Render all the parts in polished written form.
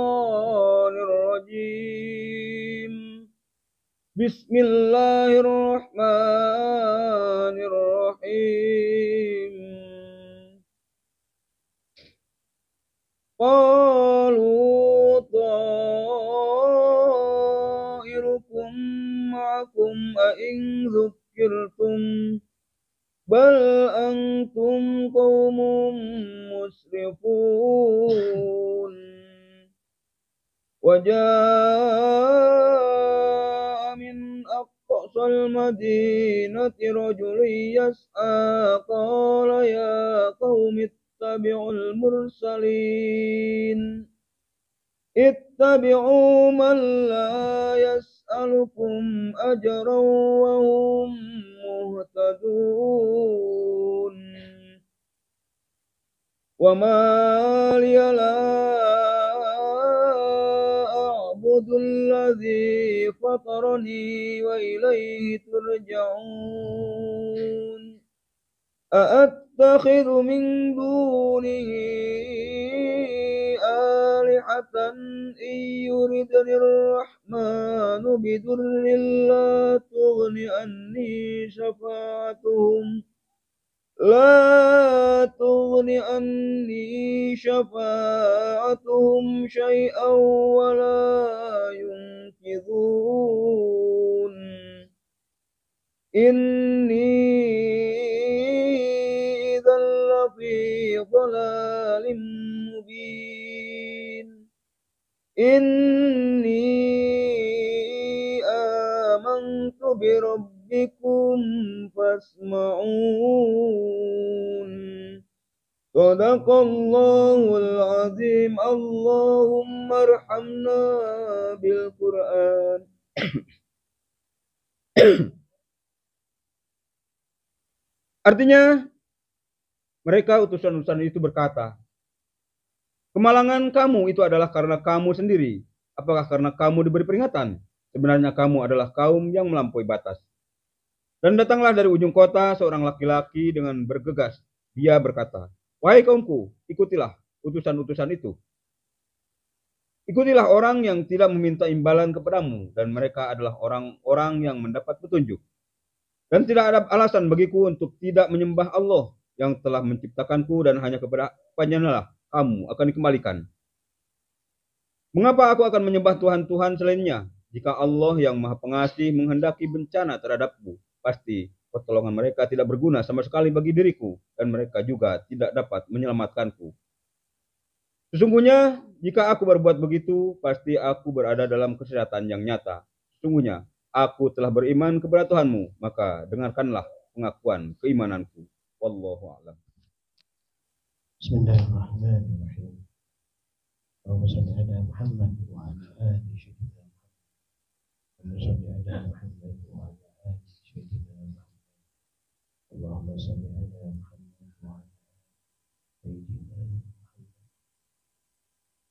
syaitanir rajim. Bismillahirrahmanirrahim. Qalu ta'irukum ma'akum a in dzukirtum bal antum qaumun musrifun. Waja'a min aqsal madinati rajulun yas'a qala ya qaumi ittabi'ul mursalin ittabi'u man la yas'alukum ajran wa hum muhtadun. Wa ma liya la a'budu alladhi fatarani wa ilayhi turja'un. A'attakhidhu min dunihi alihatan in yuridni ar-rahmanu bidurrin la tughni anni syafa'atuhum syai'an wa la yunqidhun. Inni idzal lafi dhalalin mubin. Inni amantu bi rabbikum fasma'un. Sadaqallahul azim. Allahumma arhamna bil Qur'an. Artinya, mereka utusan-utusan itu berkata, kemalangan kamu itu adalah karena kamu sendiri. Apakah karena kamu diberi peringatan? Sebenarnya kamu adalah kaum yang melampaui batas. Dan datanglah dari ujung kota seorang laki-laki dengan bergegas. Dia berkata, wahai kaumku, ikutilah utusan-utusan itu. Ikutilah orang yang tidak meminta imbalan kepadamu, dan mereka adalah orang-orang yang mendapat petunjuk. Dan tidak ada alasan bagiku untuk tidak menyembah Allah yang telah menciptakanku dan hanya kepada-Nya kamu akan dikembalikan. Mengapa aku akan menyembah Tuhan-Tuhan selainnya? Jika Allah yang Maha Pengasih menghendaki bencana terhadapku, pasti pertolongan mereka tidak berguna sama sekali bagi diriku, dan mereka juga tidak dapat menyelamatkanku. Sesungguhnya, jika aku berbuat begitu, pasti aku berada dalam kesesatan yang nyata. Sesungguhnya, aku telah beriman kepada Tuhanmu, maka dengarkanlah pengakuan keimananku. Wallahu a'lam. Bismillahirrahmanirrahim. Allahumma shalli ala Muhammad wa ala ali sayyidina Muhammad. Allahumma shalli ala Muhammad wa ala ali sayyidina Muhammad.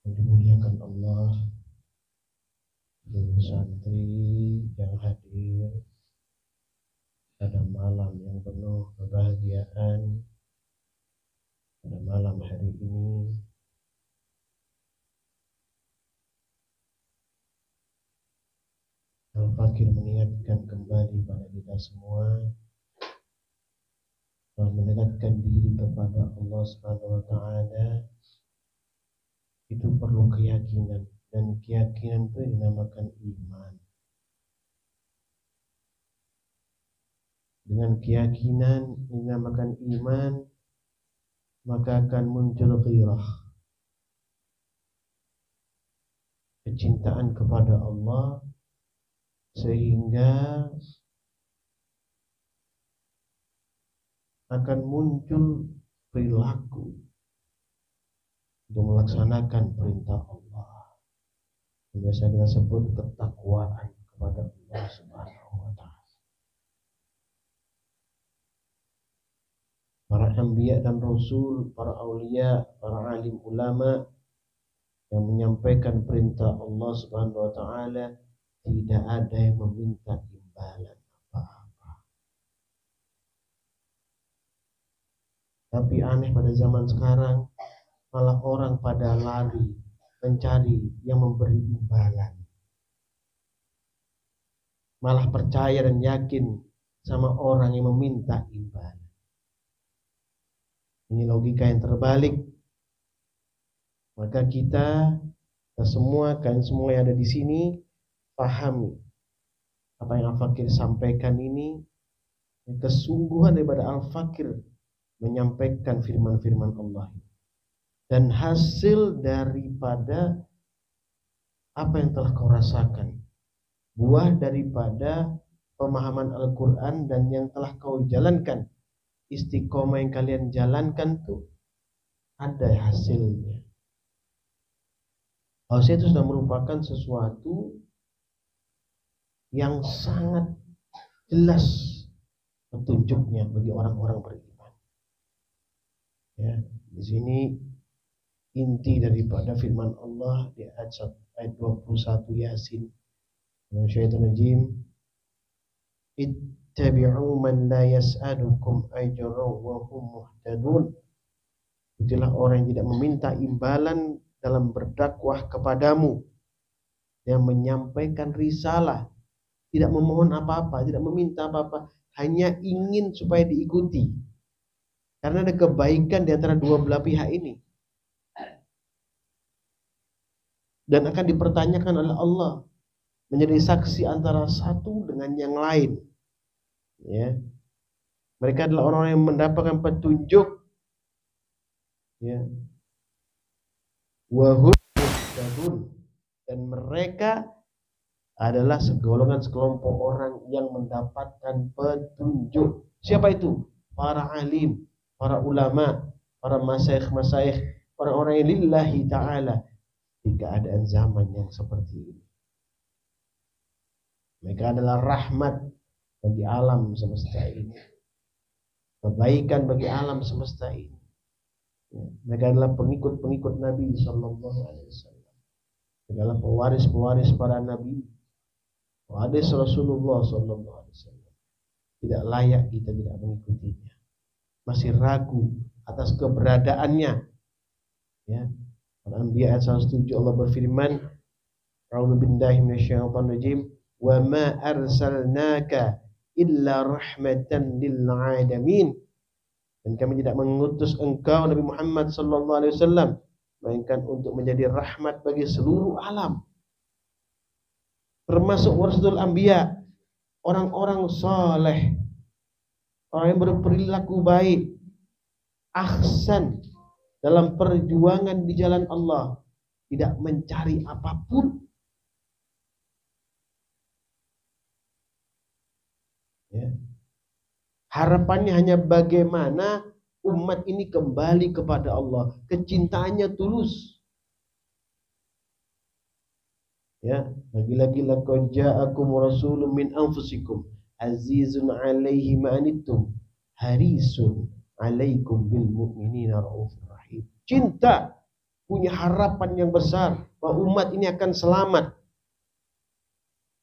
Yang dimuliakan Allah, seluruh santri yang hadir pada malam yang penuh kebahagiaan, pada malam hari ini. Al-Fakir mengingatkan kembali pada kita semua bahwa mendekatkan diri kepada Allah Subhanahu wa Ta'ala itu perlu keyakinan, dan keyakinan itu dinamakan iman. Dengan keyakinan dinamakan iman, maka akan muncul ghirah, kecintaan kepada Allah, sehingga akan muncul perilaku untuk melaksanakan perintah Allah. Biasa kita sebut ketakwaan kepada Allah Subhanahu wa Ta'ala. Para anbiya dan rasul, para aulia, para alim ulama yang menyampaikan perintah Allah Subhanahu wa Ta'ala, tidak ada yang meminta imbalan apa-apa. Tapi aneh pada zaman sekarang, malah orang pada lari mencari yang memberi imbalan. Malah percaya dan yakin sama orang yang meminta imbalan. Ini logika yang terbalik. Maka kita semua, kalian semua yang ada di sini, pahami apa yang Al-Fakir sampaikan ini, kesungguhan daripada Al-Fakir menyampaikan firman-firman Allah dan hasil daripada apa yang telah kau rasakan, buah daripada pemahaman Al-Quran dan yang telah kau jalankan, istiqomah yang kalian jalankan tuh ada hasilnya. Harusnya itu sudah merupakan sesuatu yang sangat jelas petunjuknya bagi orang-orang beriman. Ya, di sini inti daripada firman Allah di ayat 21 Yasin. Syaitan rajim. Ittabi'u man la yas'alukum ajran wa hum muhtadun. Itulah orang yang tidak meminta imbalan dalam berdakwah kepadamu, yang menyampaikan risalah, tidak memohon apa-apa, tidak meminta apa-apa, hanya ingin supaya diikuti. Karena ada kebaikan di antara dua belah pihak ini. Dan akan dipertanyakan oleh Allah, menjadi saksi antara satu dengan yang lain. Ya. Mereka adalah orang yang mendapatkan petunjuk. Ya. Wahum muhtadun, dan mereka adalah sekelompok orang yang mendapatkan petunjuk. Siapa itu? Para alim, para ulama, para masyayikh, orang-orang yang lillahi ta'ala di keadaan zaman yang seperti ini. Mereka adalah rahmat bagi alam semesta ini, kebaikan bagi alam semesta ini. Mereka adalah pengikut-pengikut Nabi Sallallahu Alaihi Wasallam. Mereka adalah pewaris-pewaris para Nabi, hadis Rasulullah Sallallahu Alaihi Wasallam. Tidak layak kita tidak mengikutinya, masih ragu atas keberadaannya. Ya, Al-Anbiya ayat 107 Allah berfirman, A'udzu billahi minasyaitonir rajim, wa ma arsalnaka illa rahmatan lil alamin. Dan kami tidak mengutus engkau Nabi Muhammad Sallallahu Alaihi Wasallam melainkan untuk menjadi rahmat bagi seluruh alam. Termasuk warasatul anbiya, orang-orang saleh, orang yang berperilaku baik, ahsan dalam perjuangan di jalan Allah, tidak mencari apapun. Ya. Harapannya hanya bagaimana umat ini kembali kepada Allah, kecintaannya tulus. Ya, lagi-lagi laqad ja'akum rasulun min anfusikum azizun 'alaihi ma anittum harisun 'alaikum bil mu'minina raufur rahim. Cinta, punya harapan yang besar bahwa umat ini akan selamat.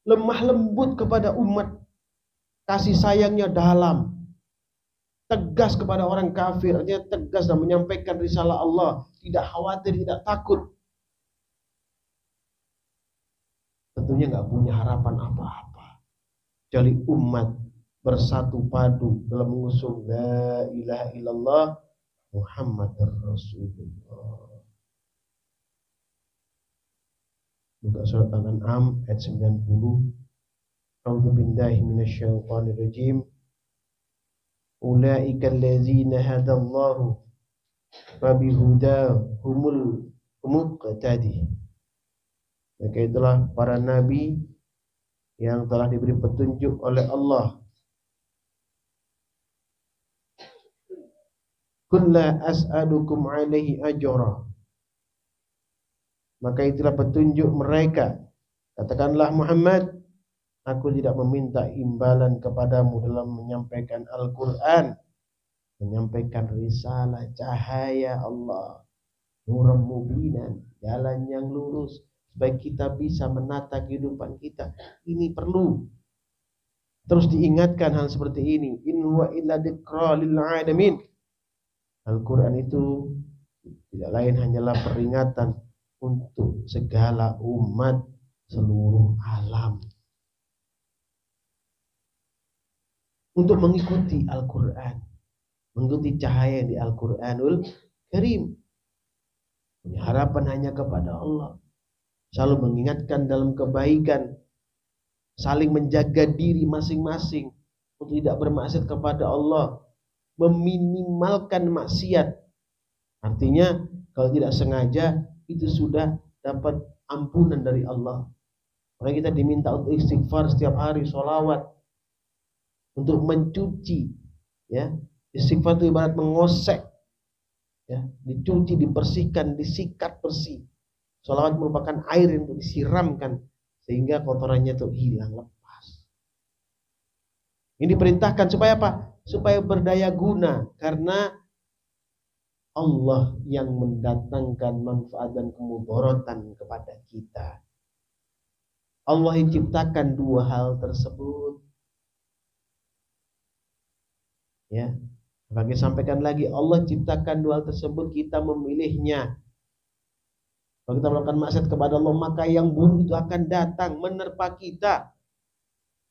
Lemah lembut kepada umat, kasih sayangnya dalam. Tegas kepada orang kafir, artinya tegas dan menyampaikan risalah Allah, tidak khawatir, tidak takut. Tentunya nggak punya harapan apa-apa kecuali umat bersatu padu dalam mengusung la ilaha illallah Muhammadur Rasulullah. Buka surat Al-An'am ayat 90. A'udzu billahi minasyaitonir rajim. Ulaika allazina hadallahu fabihudahumul muqtadi. Maka itulah para nabi yang telah diberi petunjuk oleh Allah. Qul la as'alukum alaihi ajra. Maka itulah petunjuk mereka. Katakanlah Muhammad, aku tidak meminta imbalan kepadamu dalam menyampaikan Al-Quran, menyampaikan risalah cahaya Allah, nuran mubinan, jalan yang lurus, supaya kita bisa menata kehidupan kita. Ini perlu terus diingatkan hal seperti ini. In huwa illa dzikra lil alamin. Al-Quran itu tidak lain hanyalah peringatan untuk segala umat seluruh alam untuk mengikuti Al-Quran, mengikuti cahaya di Al-Quranul Karim. Punya harapan hanya kepada Allah, selalu mengingatkan dalam kebaikan, saling menjaga diri masing-masing untuk tidak bermaksiat kepada Allah, meminimalkan maksiat. Artinya kalau tidak sengaja itu sudah dapat ampunan dari Allah. Makanya kita diminta untuk istighfar setiap hari, sholawat untuk mencuci, ya. Istighfar itu ibarat mengosek, ya, dicuci, dibersihkan, disikat bersih. Sholawat merupakan air yang disiramkan sehingga kotorannya itu hilang, lepas. Ini diperintahkan supaya apa? Supaya berdaya guna, karena Allah yang mendatangkan manfaat dan kemudaratan kepada kita. Allah yang ciptakan dua hal tersebut. Ya, bagi sampaikan lagi, Allah ciptakan dua hal tersebut, kita memilihnya. Kalau kita melakukan maksiat kepada Allah, maka yang buruk itu akan datang menerpa kita.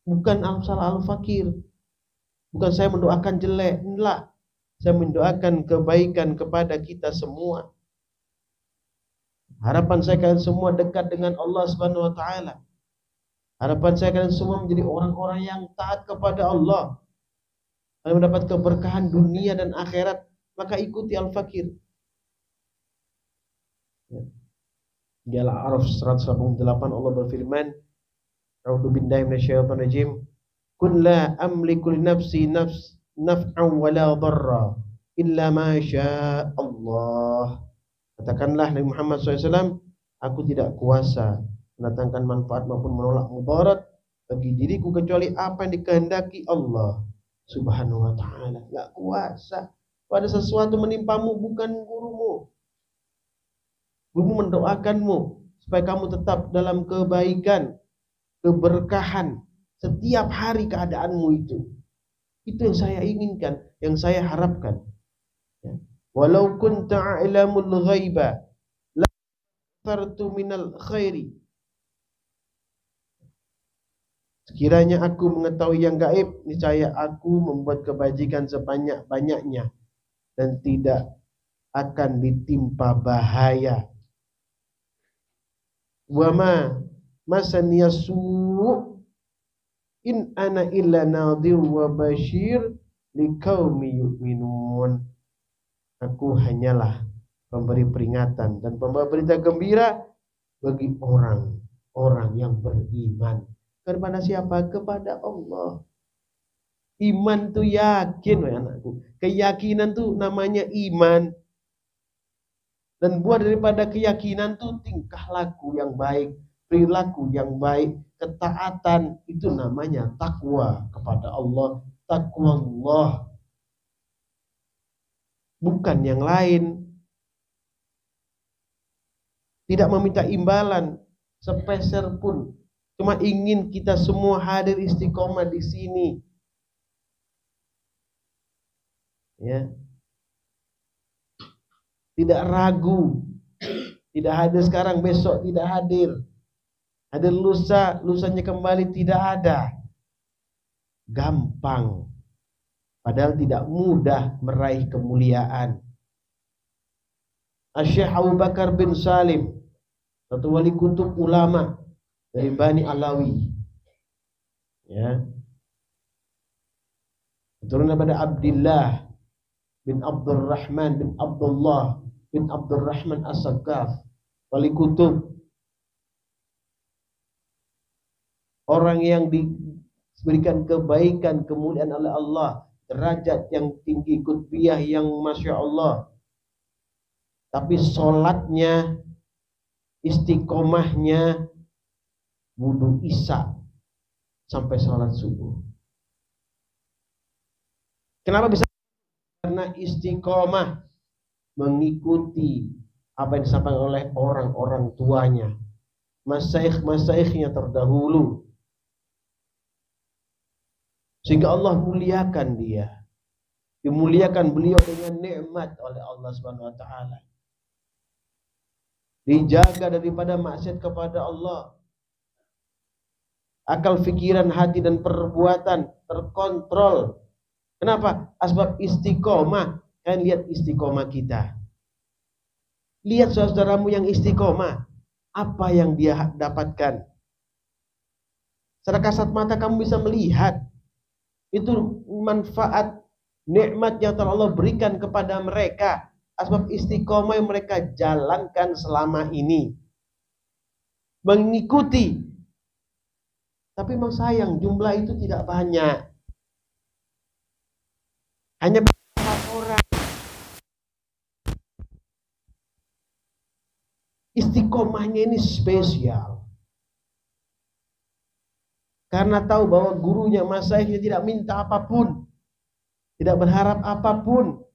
Bukan salah al-fakir. Bukan saya mendoakan jelek, enggak. Saya mendoakan kebaikan kepada kita semua. Harapan saya kalian semua dekat dengan Allah Subhanahu wa taala. Harapan saya kalian semua menjadi orang-orang yang taat kepada Allah. Kalian mendapat keberkahan dunia dan akhirat, maka ikuti al-fakir. Di Al-A'raf 188 Allah berfirman, A'udzu billahi minasyaitonir rajim. Qul la amliku li nafsi naf'an wa la dharra illa ma syaa Allah. Katakanlah Nabi Muhammad SAW, aku tidak kuasa mendatangkan manfaat maupun menolak mudarat bagi diriku kecuali apa yang dikehendaki Allah Subhanahu wa ta'ala. Gak kuasa. Pada sesuatu menimpamu bukan gurumu. Gurumu mendoakanmu supaya kamu tetap dalam kebaikan, keberkahan setiap hari keadaanmu itu. Itu yang saya inginkan, yang saya harapkan. Ya. Walau kunta a'lamul ghaiba la tartu minal khairi. Sekiranya aku mengetahui yang gaib, niscaya aku membuat kebajikan sebanyak-banyaknya dan tidak akan ditimpa bahaya. Wa ma masaniyasu in ana illa nadhir wa bashir liqaumi yu'minun. Aku hanyalah pemberi peringatan dan pembawa berita gembira bagi orang-orang yang beriman. Kepada siapa? Kepada Allah. Iman tuh yakin, wahai anakku. Keyakinan tuh namanya iman. Dan buah daripada keyakinan tuh tingkah laku yang baik, perilaku yang baik, ketaatan, itu namanya takwa kepada Allah. Takwa Allah, bukan yang lain. Tidak meminta imbalan sepeser pun. Cuma ingin kita semua hadir istiqomah di sini. Ya. Tidak ragu. Tidak hadir sekarang, besok tidak hadir. Hadir lusa, lusanya kembali tidak ada. Gampang. Padahal tidak mudah meraih kemuliaan. Syekh Abu Bakar bin Salim, satu wali kutub ulama dari Bani Alawi, ya, turun daripada Abdullah bin Abdurrahman bin Abdullah bin Abdurrahman As-Saqqaf, wali kutub, orang yang diberikan kebaikan, kemuliaan oleh Allah, derajat yang tinggi, kutbiyah yang masya Allah, tapi sholatnya, istiqomahnya wudu isya sampai sholat subuh. Kenapa bisa? Karena istiqomah mengikuti apa yang disampaikan oleh orang-orang tuanya, masyayikh-masyayikhnya terdahulu, sehingga Allah muliakan dia, dimuliakan beliau dengan nikmat oleh Allah Subhanahu wa taala. dijaga daripada maksiat kepada Allah. Akal, pikiran, hati dan perbuatan terkontrol. Kenapa? Asbab istiqomah. Kalian lihat istiqomah kita. Lihat saudaramu yang istiqomah. Apa yang dia dapatkan? Secara kasat mata kamu bisa melihat. Itu manfaat, nikmat yang telah Allah berikan kepada mereka. Asbab istiqomah yang mereka jalankan selama ini. Mengikuti. Tapi memang sayang, jumlah itu tidak banyak. Hanya beberapa orang. Istiqomahnya ini spesial. Karena tahu bahwa gurunya, masyayikhnya tidak minta apapun. Tidak berharap apapun.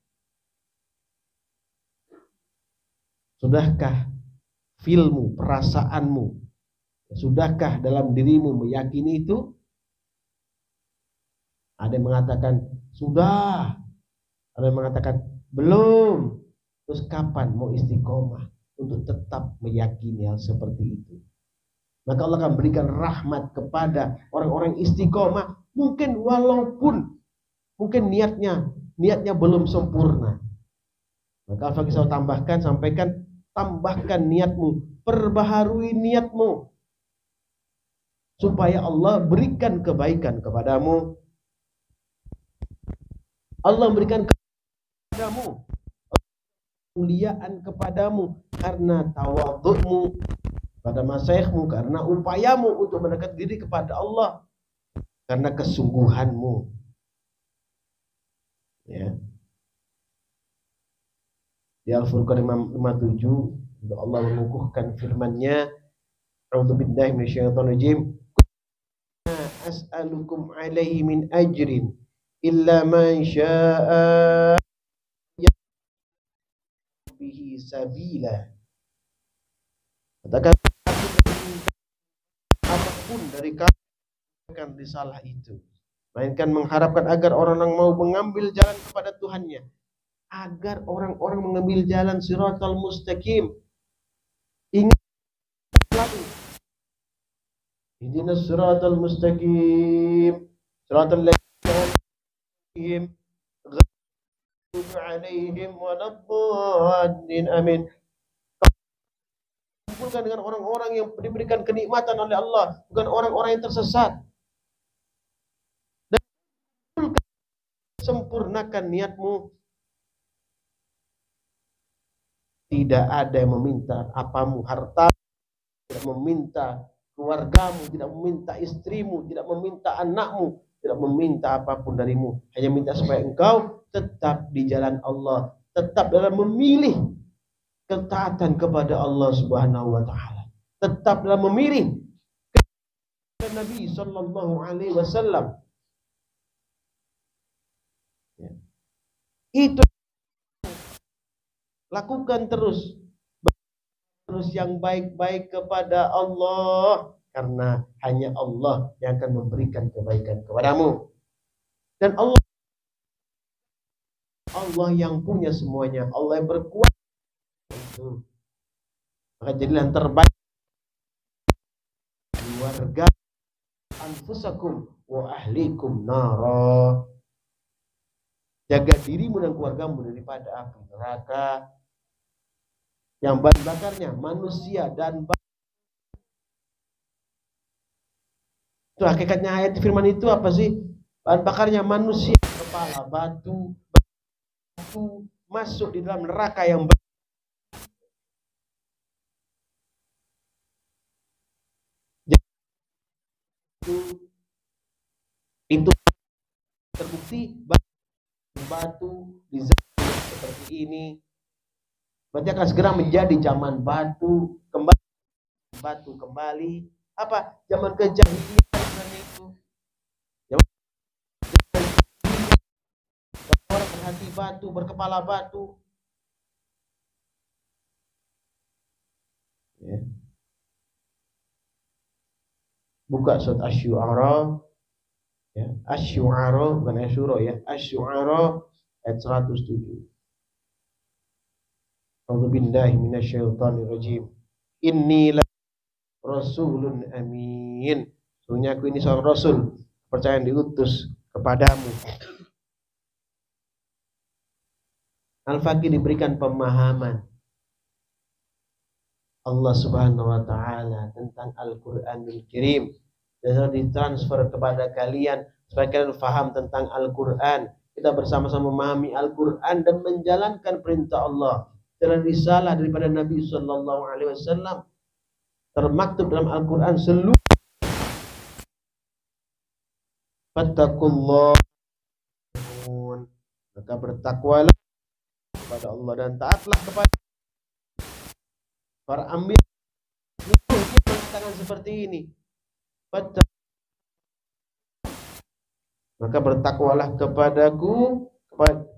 Sudahkah filmu, perasaanmu, sudahkah dalam dirimu meyakini itu? Ada yang mengatakan sudah, ada yang mengatakan belum. Terus kapan mau istiqomah untuk tetap meyakini hal seperti itu? Maka Allah akan berikan rahmat kepada orang-orang istiqomah. Mungkin walaupun mungkin niatnya belum sempurna. Maka Al-Fakih tambahkan niatmu, perbaharui niatmu, supaya Allah berikan kebaikan kepadamu. Allah memberikan kepadamu, kemuliaan kepadamu karena tawadhu'mu pada masyayikhmu, karena upayamu untuk mendekat diri kepada Allah, karena kesungguhanmu. Ya. Di Al-Furqan 57 Allah mengukuhkan firman-Nya, A'udzubillahi minasyaitonirrajim. As'alukum alaihi min ajrin illa man syaa'a bihi sabila. Katakan apapun dari kamu akan risalah itu, melainkan mengharapkan agar orang mau mengambil jalan kepada Tuhannya, agar orang-orang mengambil jalan siratal mustaqim. Ingat selalu, ihdinas siratal mustaqim, siratal ladzina alaihim ghairil alaihim waladdallin. Amin. Kumpulkan dengan orang-orang yang diberikan kenikmatan oleh Allah, bukan orang-orang yang tersesat. Dan sempurnakan niatmu. Tidak ada yang meminta apamu, harta, tidak meminta keluargamu, tidak meminta istrimu, tidak meminta anakmu, tidak meminta apapun darimu. Hanya minta supaya engkau tetap di jalan Allah, tetap dalam memilih ketaatan kepada Allah Subhanahu wa taala, tetap dalam memilih kepada Nabi sallallahu alaihi wasallam. Itu lakukan terus yang baik-baik kepada Allah, karena hanya Allah yang akan memberikan kebaikan kepadamu. Dan Allah yang punya semuanya, Allah yang berkuasa itu. Maka jadilah yang terbaik keluarga, anfusakum wa ahlikum nara. Jaga dirimu dan keluargamu daripada api neraka yang bahan bakarnya manusia dan itu hakikatnya ayat firman itu apa sih? Bahan bakarnya manusia, kepala batu masuk di dalam neraka yang itu terbukti batu di zaman seperti ini. Berarti akan segera menjadi zaman batu kembali. Apa? Zaman kejahilian itu. Zaman orang berhati batu, berkepala batu. Ya. Buka surat Asy-Syu'ara. Ya, Asy-Syu'ara bukan Asy-Syura ya. Asy-Syu'ara ayat 107. A'udzu billahi minasyaitonir rajim. inni la rasulun amin. Sesungguhnya aku ini seorang rasul, percaya yang diutus kepadamu. Al-Fakir diberikan pemahaman Allah Subhanahu wa taala tentang Al-Qur'anul Karim dan ditransfer kepada kalian supaya kalian faham tentang Al-Qur'an. Kita bersama-sama memahami Al-Qur'an dan menjalankan perintah Allah. Dan risalah daripada Nabi sallallahu alaihi wasallam termaktub dalam Al-Qur'an seluruh. Fattakullah, maka bertakwalah kepada Allah dan taatlah kepada para anbiya. Tangan seperti ini. Maka bertakwalah kepadaku,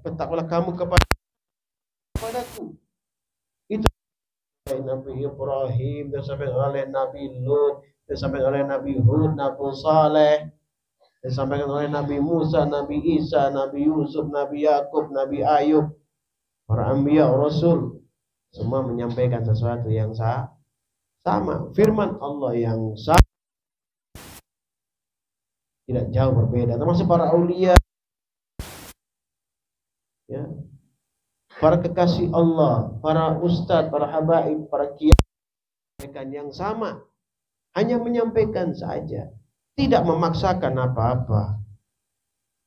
bertakwalah kamu kepadaku. Itu Nabi Ibrahim, disampaikan oleh Nabi Lut, disampaikan oleh Nabi Hud, Nabi Saleh, disampaikan oleh Nabi Musa, Nabi Isa, Nabi Yusuf, Nabi Yakub, Nabi Ayub. Para anbiya rasul semua menyampaikan sesuatu yang sama. Firman Allah yang sama, tidak jauh berbeda. Termasuk para aulia, ya, para kekasih Allah, para ustadz, para habaib, para kiai, menyampaikan yang sama. Hanya menyampaikan saja, tidak memaksakan apa-apa.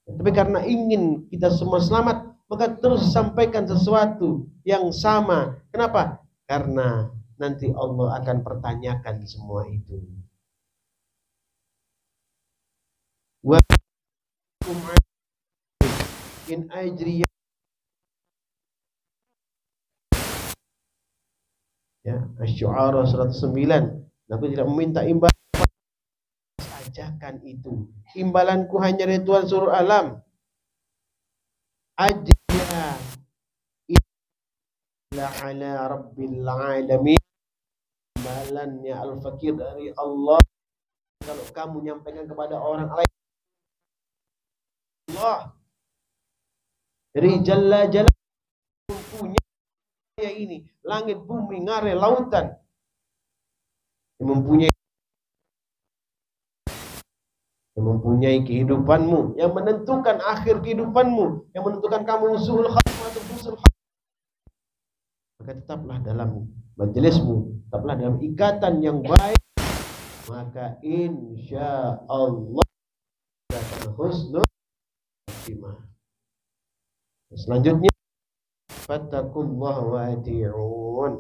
Tapi karena ingin kita semua selamat, maka terus sampaikan sesuatu yang sama. Kenapa? Karena nanti Allah akan pertanyakan semua itu. Wa in ajriya, ya, Asy-Syu'ara 109. Aku tidak meminta imbalan, ajakan itu. Imbalanku hanya dari Tuhan seluruh alam. Ajriya illa ala rabbil alamin. Imbalannya Al-Fakir dari Allah. Kalau kamu nyampaikan kepada orang lain, Allah dari Jalla Jalla punya ini, langit, bumi, ngare, lautan, yang mempunyai kehidupanmu, yang menentukan akhir kehidupanmu, yang menentukan kamu usul khatimah atau usul khatimah. Maka tetaplah dalam majelismu, tetaplah dalam ikatan yang baik, maka insya Allah akan husnul khatimah. Selanjutnya, fattaqullaha wa ati'un,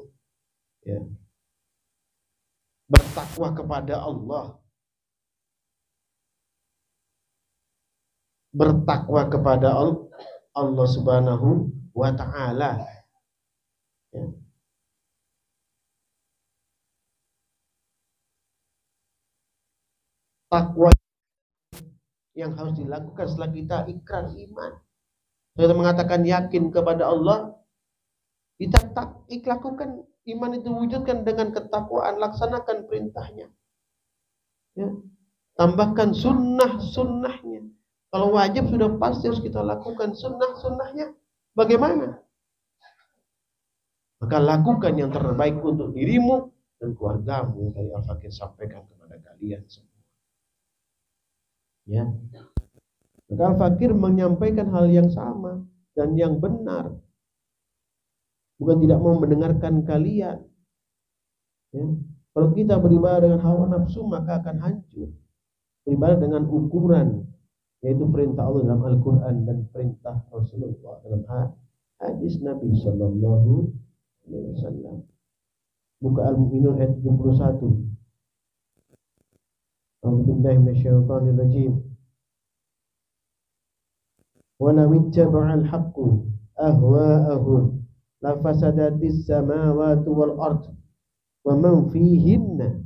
ya. Bertakwa kepada Allah. Bertakwa kepada Allah Subhanahu wa ta'ala, ya. Takwa yang harus dilakukan setelah kita ikrar iman. Kita mengatakan yakin kepada Allah, kita lakukan iman itu, wujudkan dengan ketakwaan, laksanakan perintahnya, ya. Tambahkan sunnah-sunnahnya. Kalau wajib sudah pasti harus kita lakukan, sunnah-sunnahnya bagaimana? Maka lakukan yang terbaik untuk dirimu dan keluargamu yang tadi Al-Fakir sampaikan kepada kalian semua, ya. Maka Al-Fakir menyampaikan hal yang sama dan yang benar, bukan tidak mau mendengarkan kalian, ya. Kalau kita beribadah dengan hawa nafsu maka akan hancur. Beribadah dengan ukuran, yaitu perintah Allah dalam Al-Quran dan perintah Rasulullah dalam hadis Nabi Sallallahu Alaihi Wasallam. Buka Al-Mu'minun ayat 71. A'udzubillahi minasyaitonir rajim. Walau ittaba'al haqqu ahwa'ahum lafasadatis samawati wal ard wa man fihinna.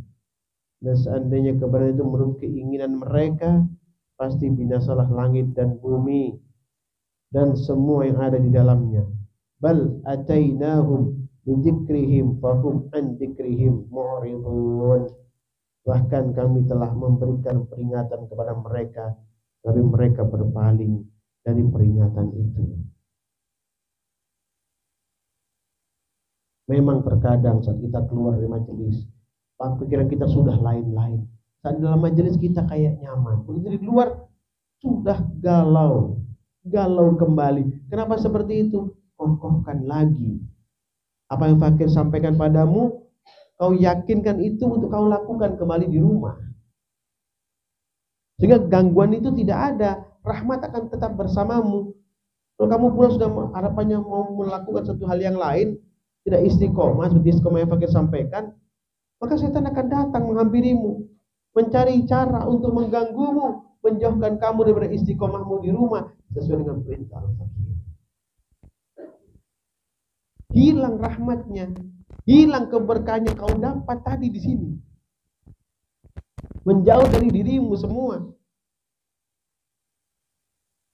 Dan seandainya kebenaran itu menurut keinginan mereka, pasti binasalah langit dan bumi dan semua yang ada di dalamnya. Bal atainahum bidzikrihim fahum an dzikrihim mu'ridun. Bahkan kami telah memberikan peringatan kepada mereka, tapi mereka berpaling dari peringatan itu. Memang terkadang saat kita keluar dari majelis, pikiran kita sudah lain-lain. Saat dalam majelis kita kayak nyaman, begitu di luar sudah galau, galau kembali. Kenapa seperti itu? Kokohkan lagi apa yang fakir sampaikan padamu, kau yakinkan itu untuk kau lakukan kembali di rumah. Sehingga gangguan itu tidak ada, rahmat akan tetap bersamamu. Kalau kamu pulang sudah harapannya mau melakukan satu hal yang lain, tidak istiqomah seperti istiqomah yang fakir sampaikan, maka setan akan datang menghampirimu, mencari cara untuk mengganggumu, menjauhkan kamu daripada istiqomahmu di rumah sesuai dengan perintah al-fakir. Hilang rahmatnya, hilang keberkahannya kau dapat tadi di sini. Menjauh dari dirimu semua.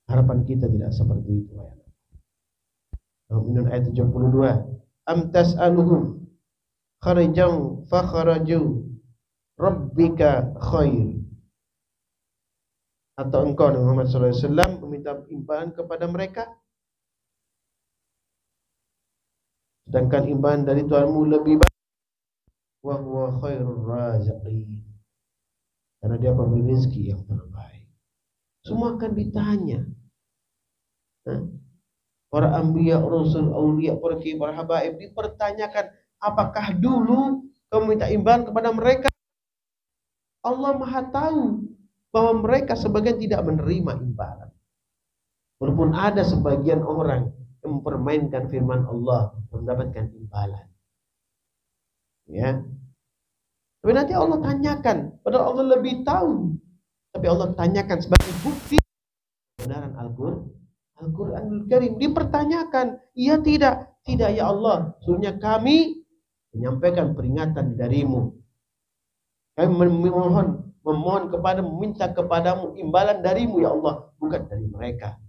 Harapan kita tidak seperti itu. Al-Mu'minun ayat 72. Am tas'aluhum kharajan fa kharaju rabbika khair. Atau engkau Nabi Muhammad SAW meminta imbalan kepada mereka, sedangkan imbalan dari Tuhanmu lebih baik. Wa huwa khairur raziqin. Karena dia pemberi rezeki yang terbaik. Semua akan ditanya. Para anbiya, rasul, aulia, para habaib dipertanyakan, apakah dulu kamu minta imbalan kepada mereka? Allah Maha tahu bahwa mereka sebagian tidak menerima imbalan. Walaupun ada sebagian orang yang mempermainkan firman Allah mendapatkan imbalan. Ya. Tapi nanti Allah tanyakan, padahal Allah lebih tahu. Tapi Allah tanyakan sebagai bukti kebenaran Al-Quranul Karim. Dipertanyakan, iya tidak? Tidak ya Allah, sesungguhnya kami menyampaikan peringatan darimu. Kami memohon kepadamu, meminta kepadamu imbalan darimu ya Allah, bukan dari mereka.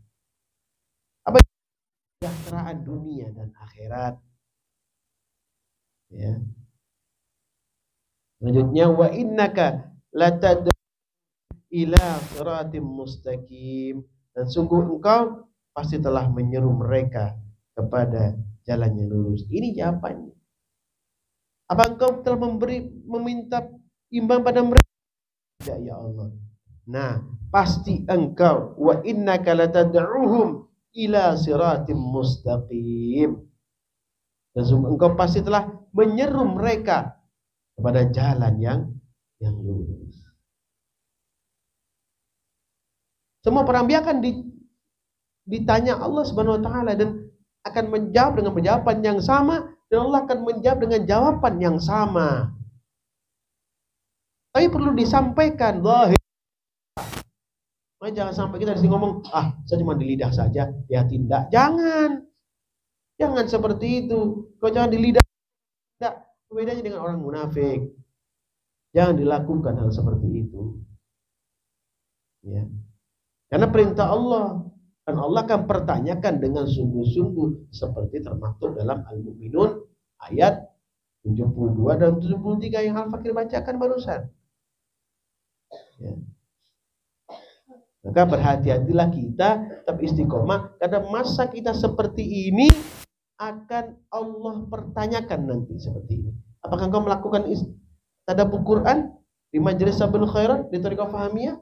Apa kesejahteraan dunia dan akhirat? Ya. Selanjutnya, wa innaka latad'u ila siratim mustaqim, dan sungguh engkau pasti telah menyeru mereka kepada jalan yang lurus. Ini jawabannya. Apa engkau telah meminta imbang pada mereka? Tidak ya Allah. Nah, pasti engkau wa innaka latad'uhum ila siratim mustaqim, dan sungguh engkau pasti telah menyeru mereka kepada jalan yang lurus. Semua para anbiya akan ditanya Allah Subhanahu wa taala dan akan menjawab dengan jawaban yang sama, dan Allah akan menjawab dengan jawaban yang sama. Tapi perlu disampaikan zahir. Jangan sampai kita di sini ngomong, saya cuma di lidah saja, ya tindak. Jangan seperti itu. Kau jangan di lidah. Tidak, bedanya dengan orang munafik. Jangan dilakukan hal seperti itu. Ya. Karena perintah Allah, dan Allah akan pertanyakan dengan sungguh-sungguh, seperti termaktub dalam Al-Mu'minun ayat 72 dan 73 yang Al-Fakir bacakan barusan. Ya. Maka berhati-hatilah kita tetap istiqomah, karena masa kita seperti ini akan Allah pertanyakan nanti seperti ini. Apakah engkau melakukan tadabbur Quran di majelis Sabilul Khairat di Thariqah Fahamiyah?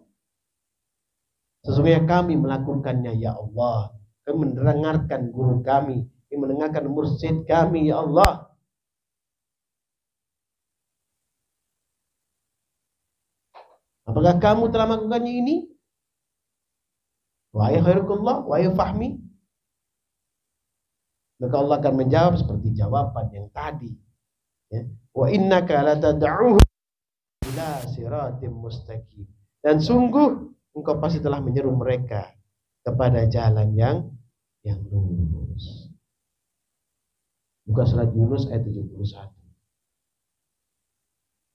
Sesungguhnya kami melakukannya ya Allah. Kami mendengarkan guru kami, kami mendengarkan mursyid kami ya Allah. Apakah kamu telah melakukannya ini? Wahai khairukullah, wahai fahmi. Maka Allah akan menjawab seperti jawaban yang tadi. Ya. Wa innaka latad'uhum ila siratim mustaqim. Dan sungguh engkau pasti telah menyeru mereka kepada jalan yang lurus. Buka surat Yunus ayat 71.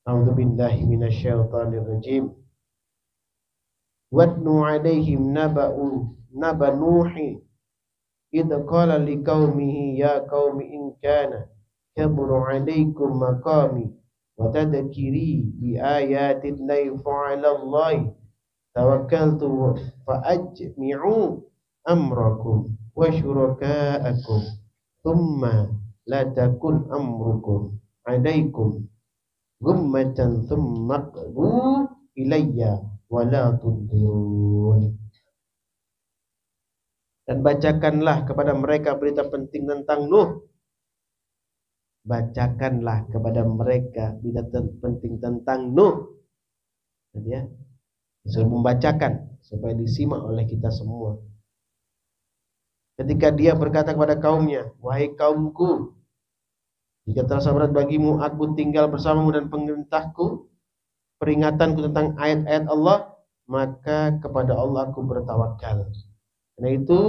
A'udzu billahi minasyaitonir rajim. Watnu 'alaihim naba nuhi idza qala liqaumihi ya qaumi in kana kabura 'alaikum maqami wa tadhkiri bi ayatin la fa'ala Allah tawakkaltu fa ajmi'u amrakum wa syuraka'akum thumma la takun amrukum alaikum gummatan thumma qdu ilayya wa la tudhirun. Dan bacakanlah kepada mereka berita penting tentang Nuh. Bacakanlah kepada mereka berita penting tentang Nuh. Ya, disuruh membacakan supaya disimak oleh kita semua. Ketika dia berkata kepada kaumnya, wahai kaumku, jika terasa berat bagimu aku tinggal bersamamu dan pemerintahku, peringatanku tentang ayat-ayat Allah, maka kepada Allah aku bertawakal. Karena itu,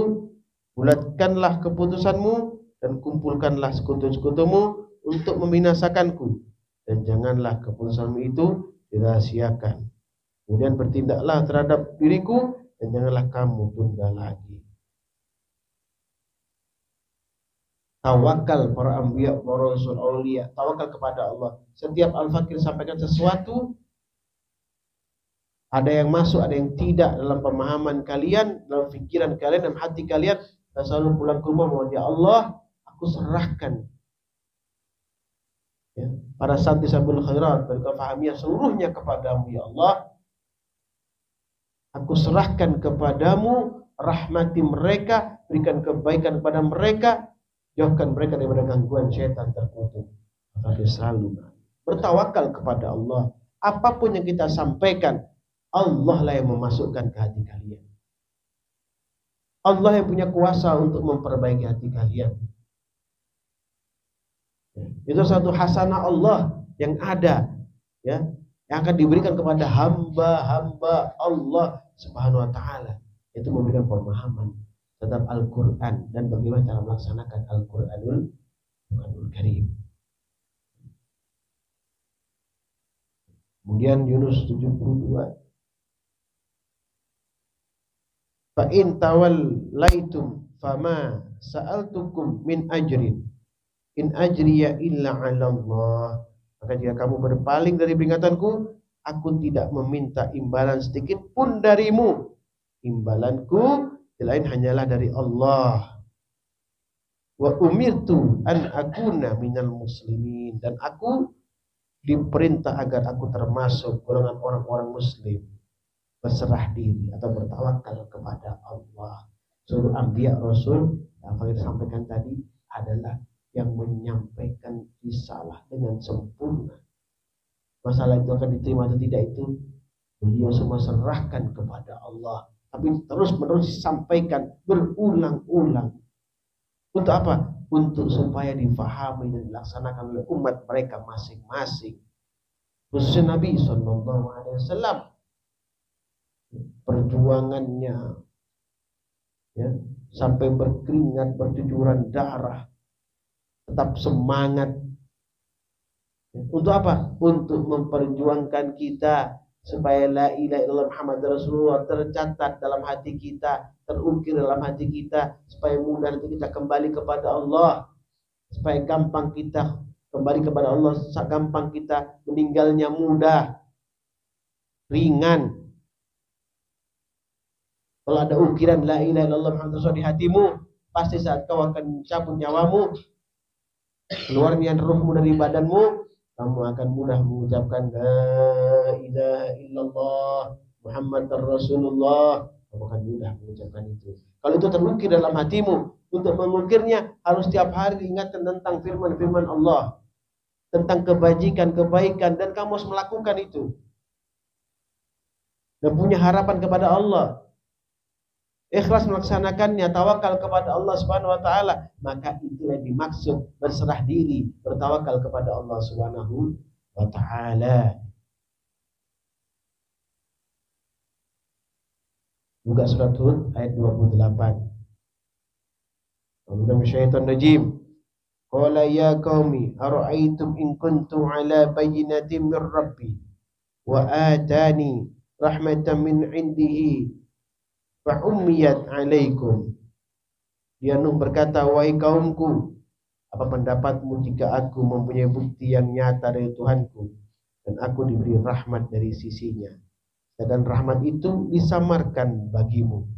bulatkanlah keputusanmu dan kumpulkanlah sekutu-sekutumu untuk membinasakanku, dan janganlah keputusanmu itu dirahasiakan. Kemudian bertindaklah terhadap diriku dan janganlah kamu tunda lagi. Tawakal para anbiya, para rasul, aulia, tawakal kepada Allah. Setiap Al-Fakir sampaikan sesuatu, ada yang masuk, ada yang tidak dalam pemahaman kalian, dalam pikiran kalian, dalam hati kalian, dan selalu pulang ke rumah mohon, ya Allah, aku serahkan. Ya, para santri sabul khairat, mereka fahamnya seluruhnya kepadamu, ya Allah. Aku serahkan kepadamu, rahmati mereka, berikan kebaikan kepada mereka, jauhkan mereka daripada gangguan syaitan terkutuk. Maka selalu bertawakal kepada Allah. Apapun yang kita sampaikan, Allah lah yang memasukkan ke hati kalian. Allah yang punya kuasa untuk memperbaiki hati kalian. Itu satu hasanah Allah yang ada, ya, yang akan diberikan kepada hamba-hamba Allah Subhanahu wa taala, itu memberikan pemahaman terhadap Al-Qur'an dan bagaimana cara melaksanakan Al-Qur'anul Karim. Kemudian Yunus 72, fa in tawallaitum fama sa'altukum min ajrin in ajriya illa 'ala Allah. Maka jika kamu berpaling dari peringatanku, aku tidak meminta imbalan sedikit pun darimu. Imbalanku selain hanyalah dari Allah. Wa umirtu an akuna minal muslimin, dan aku diperintah agar aku termasuk golongan orang-orang muslim, berserah diri atau bertawakal kepada Allah. Seluruh anbiya rasul yang kita sampaikan tadi adalah yang menyampaikan risalah dengan sempurna. Masalah itu akan diterima atau tidak itu beliau semua serahkan kepada Allah, tapi terus-menerus disampaikan berulang-ulang. Untuk apa? Untuk supaya difahami dan dilaksanakan oleh umat mereka masing-masing. Khususnya Nabi SAW, perjuangannya, ya, sampai berkeringat, bercucuran darah, tetap semangat. Untuk apa? Untuk memperjuangkan kita supaya la ilaha illallah Muhammad Rasulullah tercatat dalam hati kita, terukir dalam hati kita, supaya mudah nanti kita kembali kepada Allah, supaya gampang kita kembali kepada Allah, gampang kita meninggalnya mudah, ringan. Kalau ada ukiran la ilaha illallah Muhammad Rasulullah di hatimu, pasti saat kau akan cabut nyawamu, keluarnya ruhmu dari badanmu, kamu akan mudah mengucapkan la ilaha illallah Muhammad Rasulullah. Kamu akan mudah mengucapkan itu. Kalau itu terukir dalam hatimu, untuk mengukirnya harus setiap hari diingatkan tentang firman-firman Allah, tentang kebajikan, kebaikan, dan kamu harus melakukan itu dan punya harapan kepada Allah, ikhlas melaksanakannya, tawakal kepada Allah Subhanahu wa taala, maka itulah dimaksud berserah diri, bertawakal kepada Allah Subhanahu wa taala. Juga surat Hud ayat 28. Kemudian syaitan rajim. Qala ya qaumi ara'aytum in kuntu ala bayyinatin min rabbi wa atani rahmatan min indihi fa'ummiyat alaikum. Dia Nuh berkata, wahai kaumku, apa pendapatmu jika aku mempunyai bukti yang nyata dari Tuhanku dan aku diberi rahmat dari sisinya, sedangkan rahmat itu disamarkan bagimu.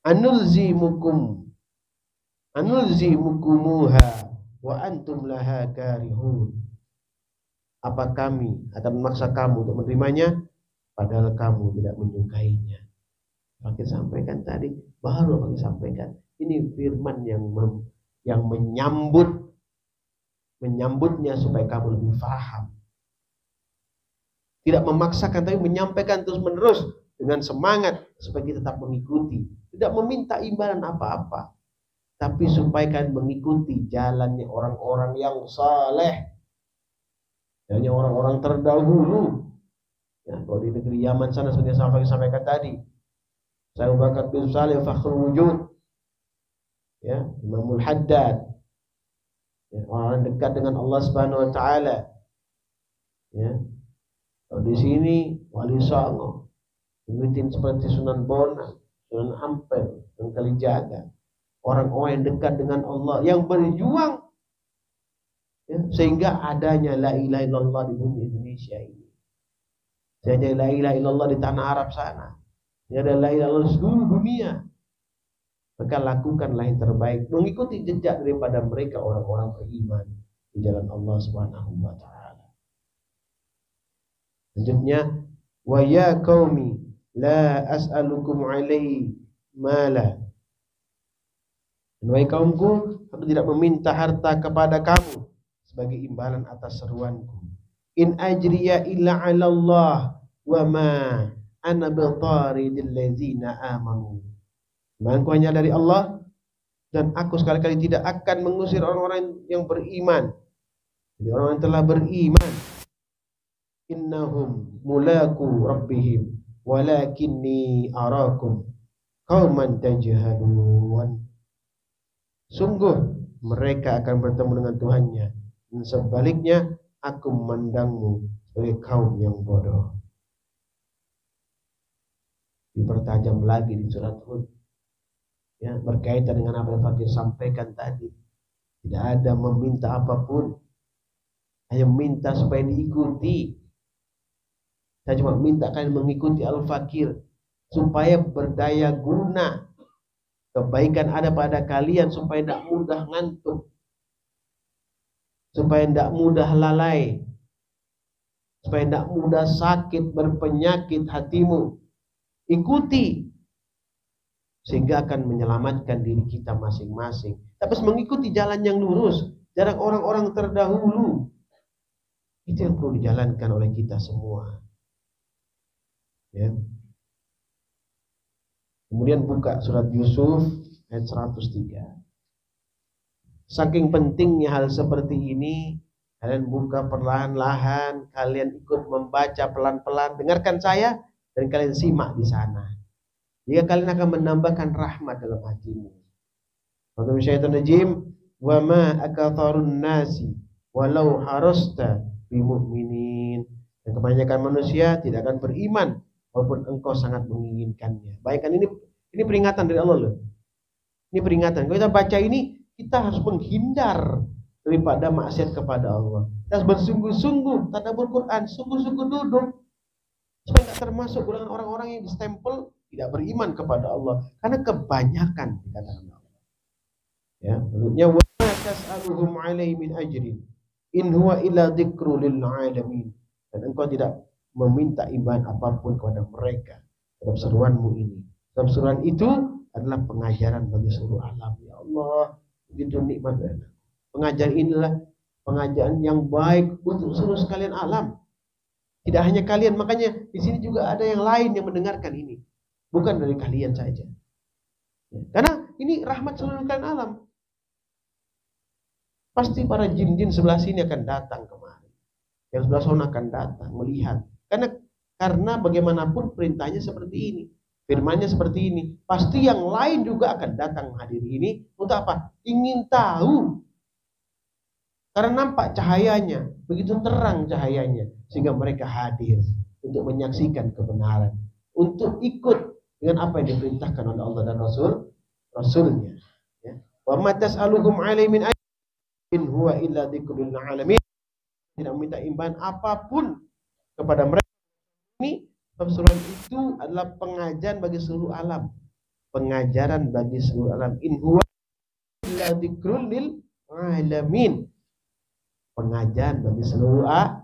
Anulzimukum anulzimukumuha wa antum laha karihun. Apa kami akan memaksa kamu untuk menerimanya padahal kamu tidak menyukainya? Fakir sampaikan tadi, baru Fakir sampaikan. Ini firman yang menyambutnya supaya kamu lebih paham. Tidak memaksakan tapi menyampaikan terus menerus dengan semangat supaya kita tetap mengikuti. Tidak meminta imbalan apa-apa, tapi supaya kalian mengikuti jalannya orang-orang yang saleh, jalannya orang-orang terdahulu. Ya, kalau di negeri Yaman sana seperti yang saya sampaikan tadi, saya Abu Bakar bin Salih Fakhrul Wujud, ya, Imamul Haddad, ya, orang dekat dengan Allah Subhanahu Wa Taala. Ya, kalau di sini Wali Songo, ikutin seperti Sunan Bonang, Sunan Ampel, dan Kalijaga, orang-orang yang dekat dengan Allah, yang berjuang, ya, sehingga adanya la ilaha illallah di bumi Indonesia ini. Sehingga la ilaha illallah di tanah Arab sana. Ya, ada la ilaha illallah di seluruh dunia. Maka lakukanlah yang terbaik, mengikuti jejak daripada mereka orang-orang beriman di jalan Allah Subhanahu wa taala. Selanjutnya, wa ya qaumi la as'alukum alaihi mala. Wahai kaumku, aku tidak meminta harta kepada kamu sebagai imbalan atas seruanku. In ajriya illa 'ala Allah wa ma ana bitaridil ladzina amanu. Imanku hanya dari Allah, dan aku sekali-kali tidak akan mengusir orang-orang yang beriman. Jadi orang yang telah beriman, innahum mulaku rabbihim walakinni arakum qauman tajhalun. Sungguh mereka akan bertemu dengan Tuhannya, dan sebaliknya aku memandangmu sebagai kaum yang bodoh. Dipertajam lagi di surat Hud, ya, berkaitan dengan apa yang Fakir sampaikan tadi. Tidak ada meminta apapun, hanya meminta supaya diikuti. Saya cuma minta kalian mengikuti Al-Fakir supaya berdaya guna. Kebaikan ada pada kalian supaya tidak mudah ngantuk, supaya tidak mudah lalai, supaya tidak mudah sakit, berpenyakit hatimu. Ikuti, sehingga akan menyelamatkan diri kita masing-masing. Tapi mengikuti jalan yang lurus, jalan orang-orang terdahulu. Itu yang perlu dijalankan oleh kita semua. Ya. Kemudian buka surat Yusuf ayat 103. Saking pentingnya hal seperti ini, kalian buka perlahan-lahan, kalian ikut membaca pelan-pelan, dengarkan saya dan kalian simak di sana. Jika kalian akan menambahkan rahmat dalam hatimu. Bismillahirrahmanirrahim. Wa ma akatharun nasi walau harasta bimu'minin. Dan kebanyakan manusia tidak akan beriman walaupun engkau sangat menginginkannya. Baikkan ini peringatan dari Allah loh. Ini peringatan. Kalau kita baca ini, kita harus menghindar daripada maksiat kepada Allah. Kita harus bersungguh-sungguh tadabbur Quran, sungguh-sungguh duduk supaya tidak termasuk golongan orang-orang yang distempel tidak beriman kepada Allah, karena kebanyakan dikatakan Allah. Ya, menurutnya wa tas'aluhum 'alaihi min ajrin in huwa illa dzikrul lil 'alamin. Dan engkau tidak meminta imbalan apapun kepada mereka dalam seruanmu ini. Dalam seruan itu adalah pengajaran bagi seluruh alam. Ya Allah, begitu nikmat. Pengajaran inilah pengajaran yang baik untuk seluruh sekalian alam. Tidak hanya kalian, makanya di sini juga ada yang lain yang mendengarkan ini. Bukan dari kalian saja. Karena ini rahmat seluruh kalian alam. Pasti para jin-jin sebelah sini akan datang kemari. Yang sebelah sana akan datang melihat. Karena bagaimanapun perintahnya seperti ini. Firmannya seperti ini. Pasti yang lain juga akan datang menghadiri ini. Untuk apa? Ingin tahu. Karena nampak cahayanya. Begitu terang cahayanya. Sehingga mereka hadir. Untuk menyaksikan kebenaran. Untuk ikut dengan apa yang diperintahkan oleh Allah dan Rasulnya. Wa ma tas'aluhum 'alaihi min ajrin in huwa illa dzikrul lil 'alamin. Tidak meminta imbalan apapun kepada mereka. Ini surat itu adalah pengajaran bagi seluruh alam. Pengajaran bagi seluruh alam. In huwa illa illa dzikrul lil alamin. Pengajian bagi seluruh alam.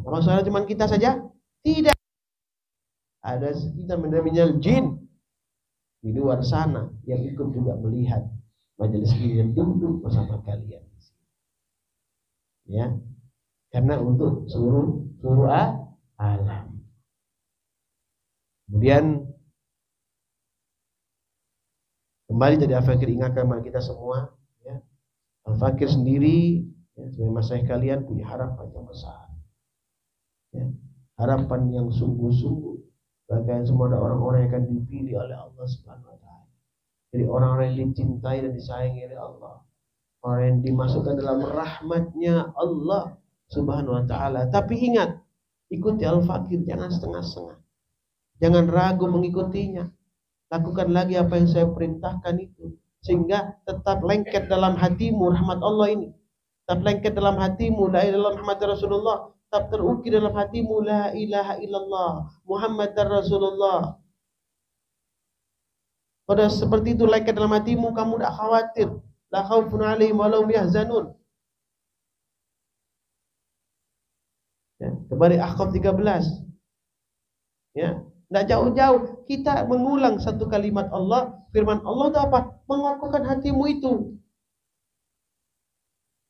Apa maksudnya cuma kita saja? Tidak. Ada sekitar minal jin di luar sana yang ikut juga melihat majelis ini dan duduk bersama kalian. Ya, karena untuk seluruh alam. Kemudian kembali tadi Al-Fakir ingatkan kepada kita semua, ya. Al-Fakir sendiri, ya, sebagai masyayikh kalian punya harapan yang besar, ya. Harapan yang sungguh-sungguh, bahkan semua ada orang-orang yang akan dipilih oleh Allah Subhanahu Wa Taala. Jadi orang-orang yang dicintai dan disayangi oleh Allah, orang yang dimasukkan dalam rahmatnya Allah Subhanahu Wa Taala. Tapi ingat, ikuti Al-Fakir, jangan setengah-setengah, jangan ragu mengikutinya. Lakukan lagi apa yang saya perintahkan itu, sehingga tetap lengket dalam hatimu rahmat Allah ini, tetap lengket dalam hatimu la ilaha illallah Muhammad Rasulullah, tetap terukir dalam hatimu la ilaha illallah Muhammad Rasulullah. Pada seperti itu lengket dalam hatimu, kamu tidak khawatir, la khaufun alaihim wa lahum yahzanun. Ya, kembali Ahqaf 13. Ya, tidak jauh-jauh kita mengulang satu kalimat Allah, firman Allah itu apa? Mengokohkan hatimu itu.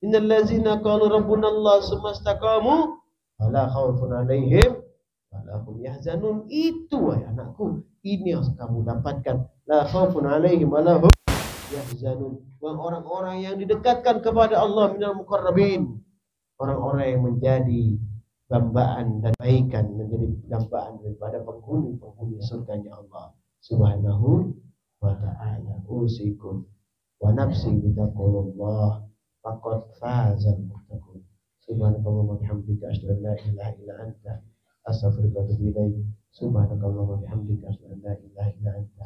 Innal ladzina qalu rabbuna Allah tsumma istaqamu fala khaufun 'alaihim wala hum yahzanun. Itu wahai anakku, ini yang kamu dapatkan. La khaufun 'alaihim wala hum yahzanun. Orang-orang yang didekatkan kepada Allah minal muqarrabin, orang-orang yang menjadi dambaan dan kebaikan, menjadi dambaan daripada penghuni surganya Allah Subhanahu wa ta'ala. Usikum wa nafsi bitaqullah faqad fazal muttaqun. Subhanakallahumma wa bihamdika asyhadu an la ilaha illa anta astaghfiruka wa atubu ilaik. Subhanakallahumma wa bihamdika asyhadu an la ilaha illa anta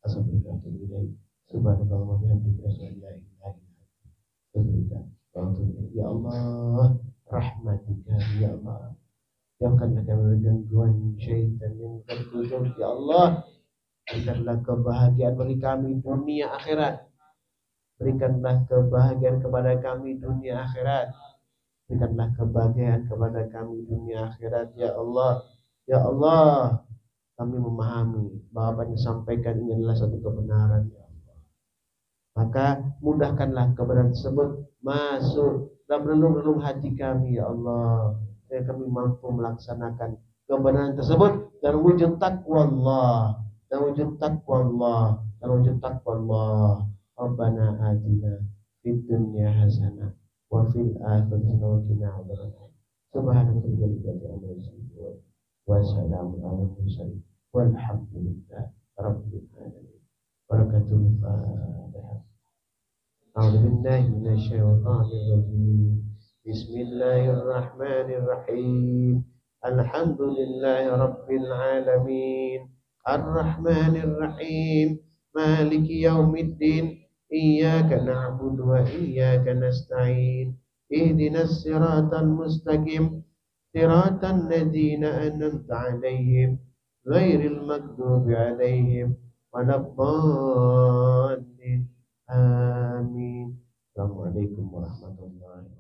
astaghfiruka wa atubu ilaik. Subhanakallahumma wa bihamdika asyhadu an la ilaha illa anta astaghfiruka wa atubu ilaik. Ya Allah, rahmatika ya Allah, jauhkanlah kami dari gangguan syaitan yang tertutup. Ya Allah, berikanlah kebahagiaan bagi kami dunia akhirat, berikanlah kebahagiaan kepada kami dunia akhirat, berikanlah kebahagiaan kepada kami dunia akhirat. Ya Allah, ya Allah, kami memahami bahwa apa yang disampaikan ini adalah satu kebenaran, ya Allah. Maka mudahkanlah kebenaran tersebut masuk dalam relung-relung hati kami, ya Allah, supaya kami mampu melaksanakan kebenaran tersebut dan wujud takwa Allah, dan wujud takwa Allah, dan wujud takwa Allah. Rabbana atina fid dunya hasanah wa fil akhirati hasanah wa qina adzabannar. Subhanaka wa bihamdika wa salamun alal mursalin walhamdulillahi rabbil alamin. Barakatul Fatihah. A'udzu billahi minasy syaithanir rajim. Bismillahirrahmanir rahim. Alhamdulillahi rabbil alamin. Arrahmanir rahim. Maliki yaumiddin. Iyyaka na'budu wa iyyaka nasta'in. Ihdinas siratal mustaqim. Siratal ladzina an'amta 'alaihim ghairil maghdubi 'alaihim waladdallin. Amin. Assalamualaikum warahmatullahi